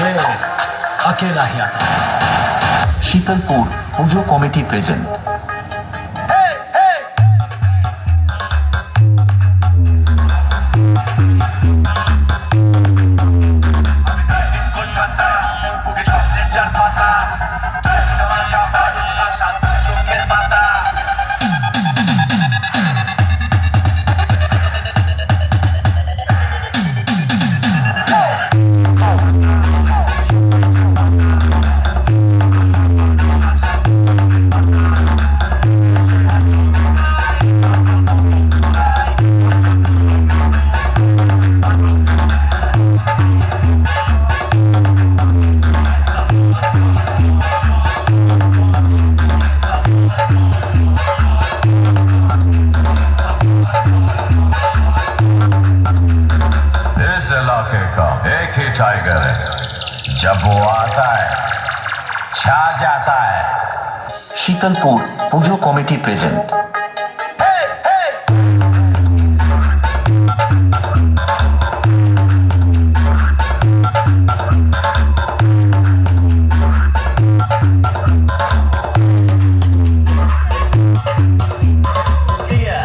शेर अकेला ही आता है। Sheetalpur pujo committee present. एक ही टाइगर है, जब वो आता है छा जाता है। Sheetalpur pujo committee present.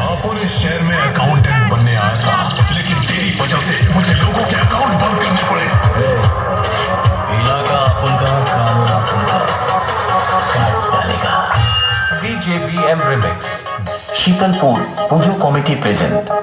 आप इस शहर में अकाउंटेंट बनने आया था, लेकिन तेरी वजह से मुझे लोगों के अकाउंट बंद करने पड़े। इलाका अपन का, कानून अपन का, काट डालेगा। BJBM remix. Sheetalpur pujo committee present.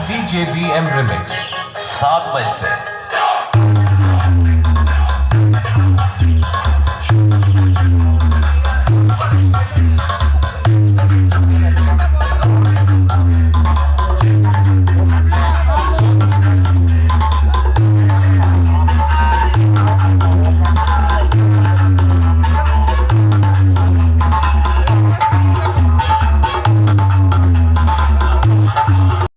BJBM remix 7 बजे से